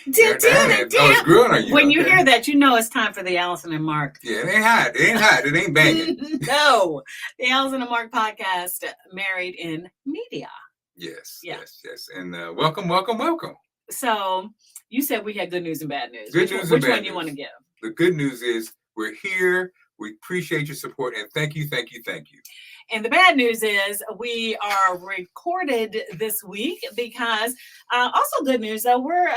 it's growing on you. When you hear that, you know it's time for the Allison and Marc. Yeah, it ain't hot. It ain't hot. It ain't banging. No, the Allison and Marc podcast, Married in Media. Yes. And welcome. So you said we had good news and bad news. Which one do you want to give? The good news is we're here. We appreciate your support and thank you. And the bad news is we are recorded this week because also good news though, we're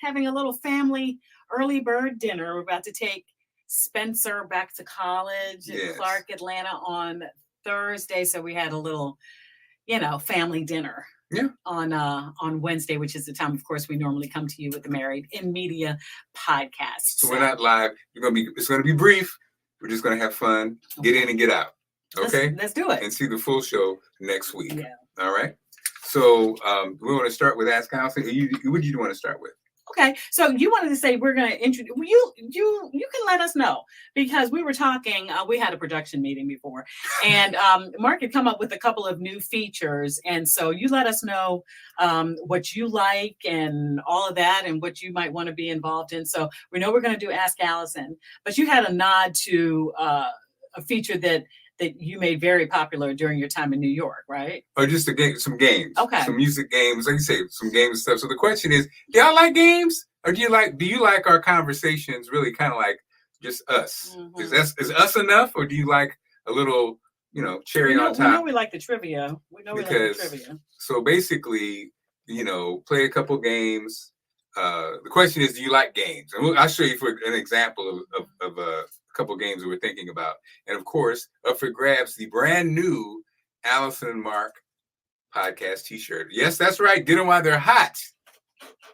having a little family early bird dinner. We're about to take Spencer back to college in Clark, Atlanta on Thursday. So we had a little, family dinner on Wednesday, which is the time, of course, we normally come to you with the Married in Media podcast. So we're not live. It's going to be brief. We're just going to have fun, get in and get out. Okay? Let's do it. And see the full show next week. Yeah. All right? So we want to start with Ask Allison. What do you want to start with? Okay. So you wanted to say we're going to introduce, you can let us know because we were talking, we had a production meeting before and Marc had come up with a couple of new features. And so you let us know what you like and all of that and what you might want to be involved in. So we know we're going to do Ask Allison, but you had a nod to a feature that you made very popular during your time in New York, right? Or just some games. Okay. Some music games, like you say, some games and stuff. So the question is, do y'all like games? Or do you like our conversations really kind of like just us? Mm-hmm. Is us enough? Or do you like a little, cherry on top? We know we like the trivia. So basically, play a couple games. The question is, do you like games? And I'll show you for an example of a couple games that we're thinking about. And of course, up for grabs, the brand new Allison and Marc podcast t-shirt. Yes, that's right. Get them while they're hot.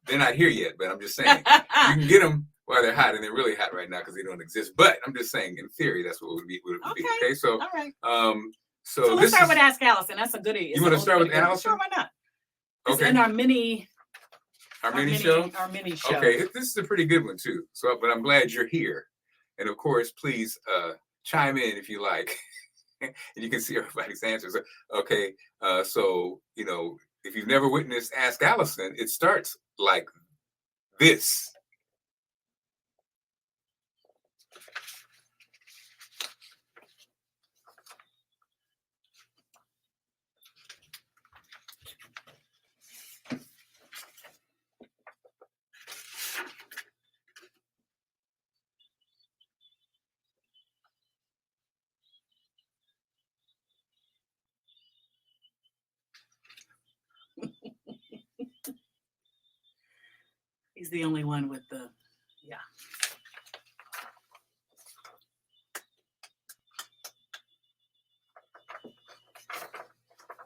They're not here yet, but I'm just saying. You can get them while they're hot, and they're really hot right now because they don't exist. But I'm just saying, in theory, that's what it would be. Okay, so, all right. So let's start with Ask Allison. That's a goodie. You want to start with Allison? Sure, why not? Okay. In our mini show. Okay, this is a pretty good one too. So, but I'm glad you're here. And of course, please chime in if you like. And you can see everybody's answers. Okay, so, if you've never witnessed Ask Allison, it starts like this. He's the only one with the,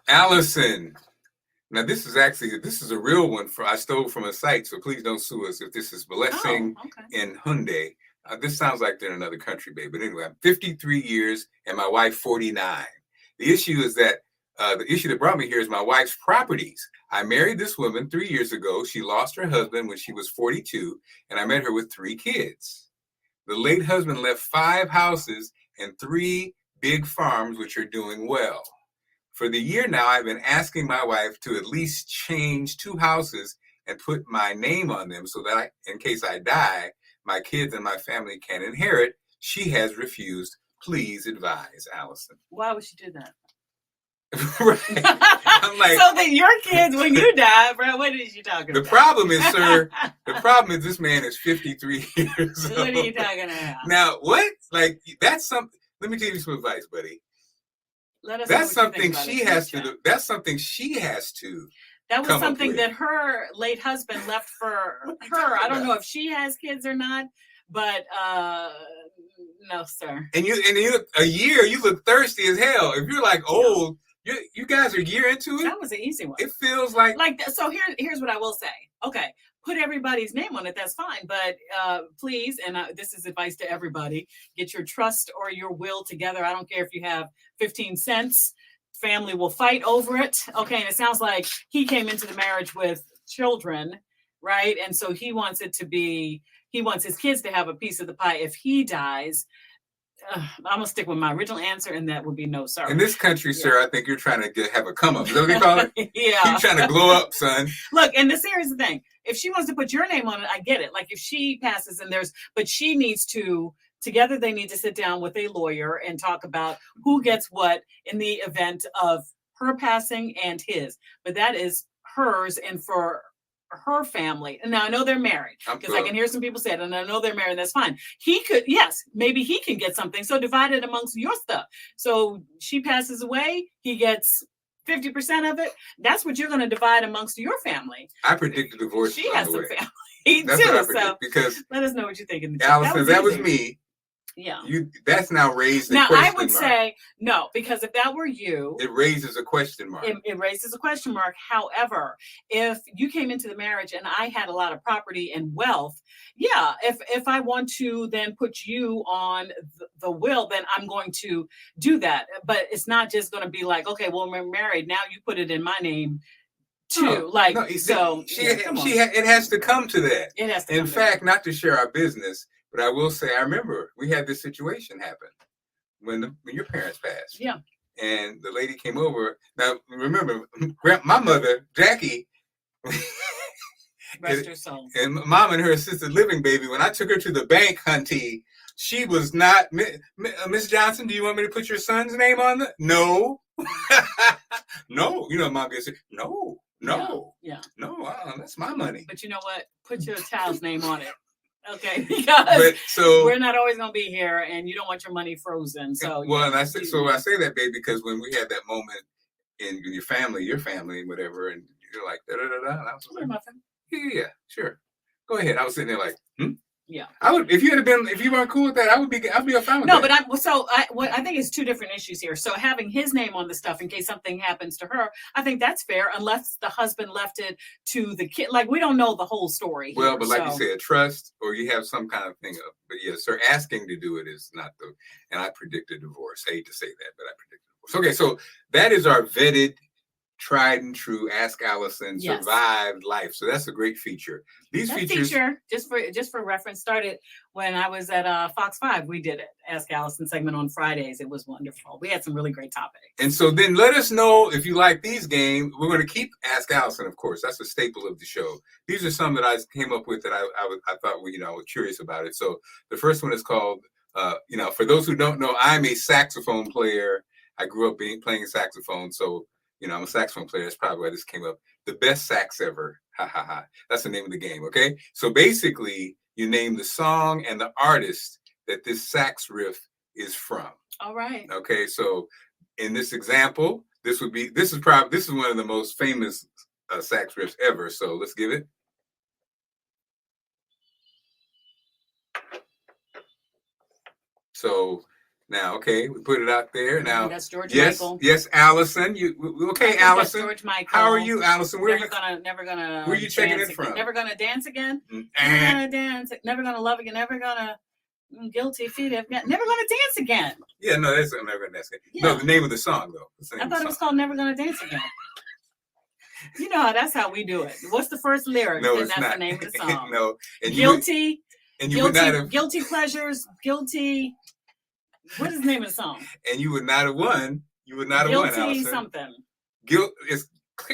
Allison. Now this is a real one I stole from a site, so please don't sue us if this is Blessing in Hyundai. This sounds like they're in another country, babe. But anyway, I'm 53 years and my wife 49. The issue is that the issue that brought me here is my wife's properties. I married this woman 3 years ago. She lost her husband when she was 42, and I met her with 3 kids. The late husband left 5 houses and 3 big farms, which are doing well. For the year now, I've been asking my wife to at least change 2 houses and put my name on them so that in case I die, my kids and my family can inherit. She has refused. Please advise, Allison. Why would she do that? Right. I'm like, so that your kids, when you die, bro, what is you talking about? The problem is, sir, this man is 53 years old. What are you talking about? Now, what? Like, that's something. Let me give you some advice, buddy. That's something she has to do. That's something she has to. That was something that her late husband left for her. I don't know if she has kids or not, but no, sir. And you look a year. You look thirsty as hell. If you're like old. You guys are a year into it? That was an easy one. It feels like that. So here's what I will say. Okay, put everybody's name on it. That's fine. But please, and this is advice to everybody, get your trust or your will together. I don't care if you have 15 cents. Family will fight over it. Okay, and it sounds like he came into the marriage with children, right? And so he wants his kids to have a piece of the pie if he dies. I'm gonna stick with my original answer, and that would be no, sir. In this country, sir, I think you're trying to have a come up. Is that what they call it? Yeah. You're trying to glow up, son. Look, and here's the thing. If she wants to put your name on it, I get it. Like if she passes and but she needs to, together they need to sit down with a lawyer and talk about who gets what in the event of her passing and his. But that is hers and for her family. And now I know they're married because I can hear some people say it, and I know they're married. That's fine. He could, yes, maybe he can get something. So divide it amongst your stuff. So she passes away, he gets 50% of it. That's what you're going to divide amongst your family. I predict a divorce. She has some family That's too. What I predict, so because let us know what you think. In the Allison, that was me. Yeah. That's now raised a now question I would mark. say no, because if that were you, it raises a question mark. It raises a question mark. However, if you came into the marriage and I had a lot of property and wealth, yeah, if I want to then put you on the will, then I'm going to do that. But it's not just going to be like, okay, well, we're married. Now you put it in my name too. It has to come to that. It has to. In fact, not to share our business, but I will say, I remember we had this situation happen when your parents passed. Yeah. And the lady came over. Now, remember, my mother, Jackie, rest her soul. And mom and her assisted living baby, when I took her to the bank, hunty, she was not, Miss Johnson, do you want me to put your son's name on it? No. No. You know, mom gets it. No. Yeah. No, that's my money. But you know what? Put your child's name on it. Okay, because we're not always going to be here, and you don't want your money frozen. So and I say that, babe, because when we had that moment in your family, whatever, and you're like da da da da, and I was like, yeah, sure, go ahead. I was sitting there like, Yeah, I would if you weren't cool with that, I'd be fine with that. No, but I think it's two different issues here. So having his name on the stuff in case something happens to her, I think that's fair, unless the husband left it to the kid. Like we don't know the whole story. Well, but like you say, a trust or you have some kind of thing of. But yes, sir, asking to do it is not the. And I predict a divorce. I hate to say that, but I predict a divorce. Okay, so that is our vetted, tried and true Ask Allison survived life. So that's a great feature. Feature, just for reference, started when I was at Fox 5. We did it, Ask Allison segment on Fridays. It was wonderful. We had some really great topics. And so then let us know if you like these games. We're going to keep Ask Allison, of course. That's a staple of the show. These are some that I came up with that I thought I was curious about it. So the first one is called, for those who don't know, I'm a saxophone player. I grew up playing saxophone, so I'm a saxophone player. That's probably why this came up. The best sax ever. Ha ha ha. That's the name of the game. Okay. So basically, you name the song and the artist that this sax riff is from. All right. Okay. So in this example, this is one of the most famous sax riffs ever. So let's give it. So. Now, okay, we put it out there. Now, that's George Michael. Yes, Allison. Okay, Allison. George Michael. How are you, Allison? Never gonna. Where are you checking in from? Never gonna dance again. Never gonna dance. Never gonna love again. Never gonna. Guilty feet. Never gonna dance again. Yeah, no, that's Never Gonna Dance Again. Yeah. No, the name of the song though. I thought it was called Never Gonna Dance Again. You know that's how we do it. What's the first lyric? No, and it's that's not. The name of the song. No. And guilty. Guilty pleasures. Guilty. What is the name of the song? And you would not have won. You would not have won, Allison. Guilty something. It's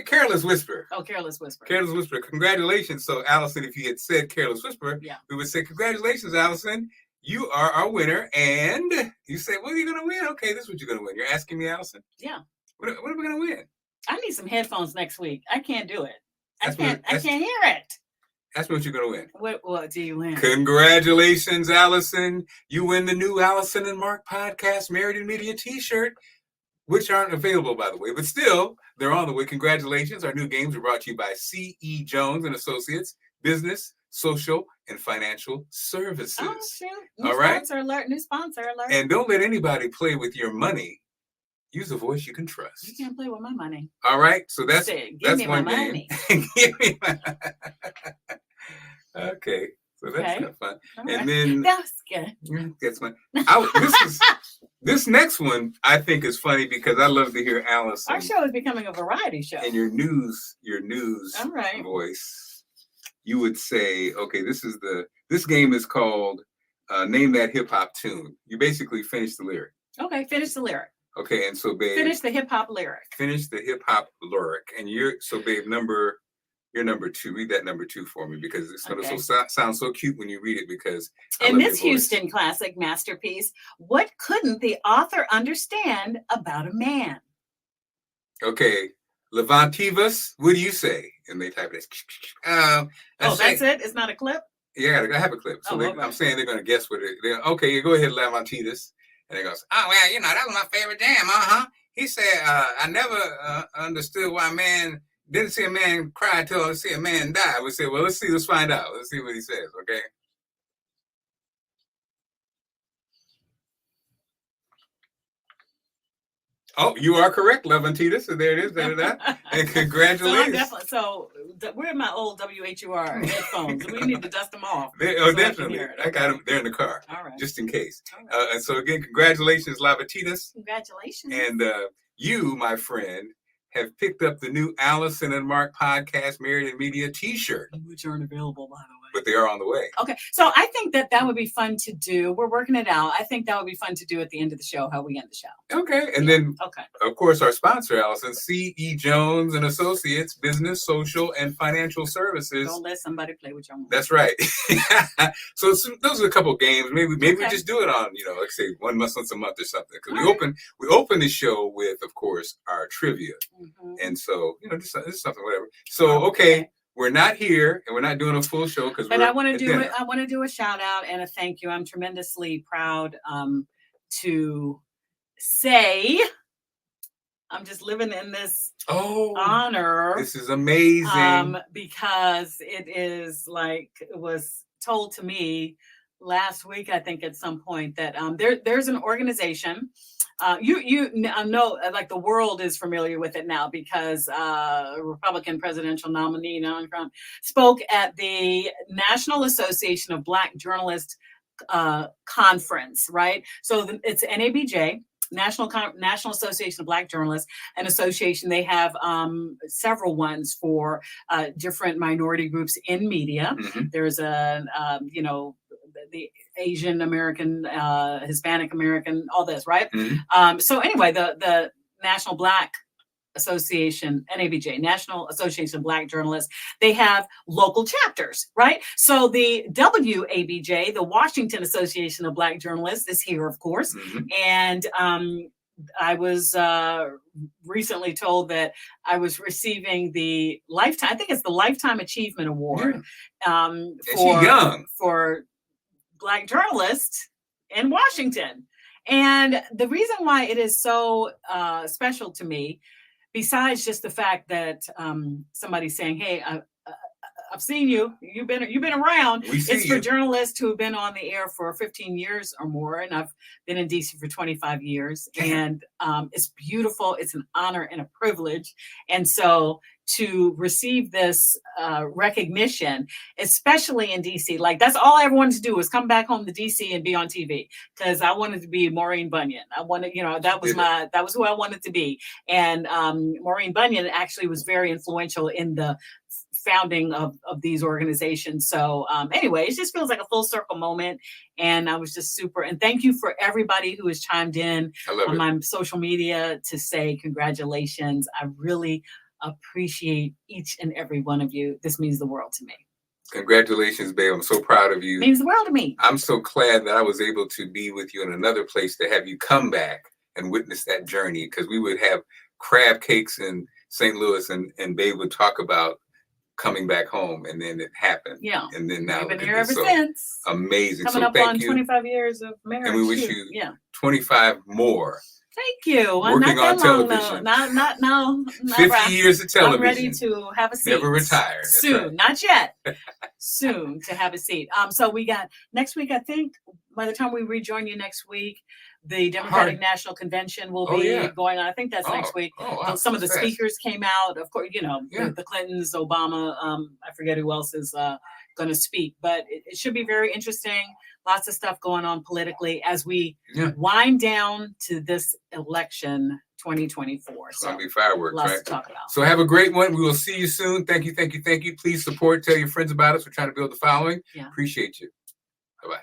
Careless Whisper. Oh, Careless Whisper. Careless Whisper. Congratulations. So, Allison, if you had said Careless Whisper, we would say, congratulations, Allison. You are our winner. And you say, what are you going to win? Okay, this is what you're going to win. You're asking me, Allison? Yeah. What are we going to win? I need some headphones next week. I can't do it. I can't hear it. That's what you're going to win. What do you win? Congratulations, Allison. You win the new Allison and Marc Podcast Married in Media t-shirt, which aren't available, by the way. But still, they're on the way. Congratulations. Our new games are brought to you by C.E. Jones and Associates, Business, Social, and Financial Services. Oh, shoot. New sponsor alert. And don't let anybody play with your money. Use a voice you can trust. You can't play with my money. All right. So that's game. one Give me my Okay. So that's kind of fun. All and then that's good. That's fun. This next one I think is funny because I love to hear Allison. Our show is becoming a variety show. And your news All right. voice. You would say, okay, this game is called name that hip hop tune. You basically finish the lyric. Okay, finish the lyric. Okay, and so babe, finish the hip hop lyric. Finish the hip hop lyric, and you're number 2. Read that number 2 for me because it's going to sound so cute when you read it. Because in this Houston classic masterpiece, what couldn't the author understand about a man? Okay, Levantivus, what do you say? And they type it. That's it. It's not a clip. Yeah, I have a clip. So I'm saying they're going to guess what it. Okay, go ahead, Levantivus. And he goes, oh, well, that was my favorite jam. He said, I never understood why a man didn't see a man cry till I see a man die. We said, well, let's find out. Let's see what he says, okay? Oh, you are correct, Levantitas. So there it is. And congratulations. So we're in my old WHUR headphones. We need to dust them off. Definitely. I got them. They're in the car. All right. Just in case. Right. And so again, congratulations, Levantitas. Congratulations. And you, my friend, have picked up the new Allison and Marc Podcast Married in Media t-shirt. Which aren't available, by the way. But they are on the way. Okay. So I think that would be fun to do. We're working it out. I think that would be fun to do at the end of the show, how we end the show. Okay. And then, of course, our sponsor, Allison, C.E. Jones and Associates, Business, Social, and Financial Services. Don't let somebody play with your money. That's right. So those are a couple of games. Maybe we just do it on, like say 1 month, once a month or something. Because we open the show with, of course, our trivia. Mm-hmm. And so, this is something, whatever. So, okay. We're not here and we're not doing a full show but I want to do it. I want to do a shout out and a thank you. I'm tremendously proud to say I'm just living in this honor. This is amazing. Because it was told to me last week, I think at some point that there's an organization. You know, like the world is familiar with it now because Republican presidential nominee Donald Trump spoke at the National Association of Black Journalists conference, right? So it's NABJ, National Association of Black Journalists, an association. They have several ones for different minority groups in media. Mm-hmm. There's the Asian American, Hispanic American, all this, right? Mm-hmm. So anyway, the National Black Association, NABJ, National Association of Black Journalists, they have local chapters, right? So the WABJ, the Washington Association of Black Journalists, is here, of course. Mm-hmm. And I was recently told that I was receiving the Lifetime, I think it's the Lifetime Achievement Award for Black journalists in Washington. And the reason why it is so special to me, besides just the fact that somebody's saying, hey, I've seen you, you've been around. It's for journalists who have been on the air for 15 years or more. And I've been in DC for 25 years. And it's beautiful. It's an honor and a privilege. And so to receive this recognition, especially in DC, like that's all I ever wanted to do was come back home to DC and be on TV because I wanted to be Maureen Bunyan. I wanted, that was who I wanted to be. And Maureen Bunyan actually was very influential in the founding of these organizations. So anyway, it just feels like a full circle moment. And I was just super, and thank you for everybody who has chimed in on my social media to say congratulations. I really appreciate each and every one of you. This means the world to me. Congratulations, babe. I'm so proud of you. It means the world to me. I'm so glad that I was able to be with you in another place to have you come back and witness that journey, because we would have crab cakes in St. Louis and babe would talk about coming back home, and then it happened. Yeah. And then now we've been here ever since. Amazing. Coming up on 25 years of marriage. And we wish you 25 more. Thank you. Working not on television. Not 50 years of television. I'm ready to have a seat. Never retired. Soon. Right. Not yet. Soon to have a seat. So we got next week, I think, by the time we rejoin you next week, the Democratic National Convention will be going on. I think that's next week. Wow. Some of the speakers came out. Of course, the Clintons, Obama, I forget who else is going to speak. But it should be very interesting. Lots of stuff going on politically as we wind down to this election 2024. It's going to be fireworks, lots right? To talk about. So have a great one. We will see you soon. Thank you. Please support. Tell your friends about us. We're trying to build the following. Yeah. Appreciate you. Bye-bye.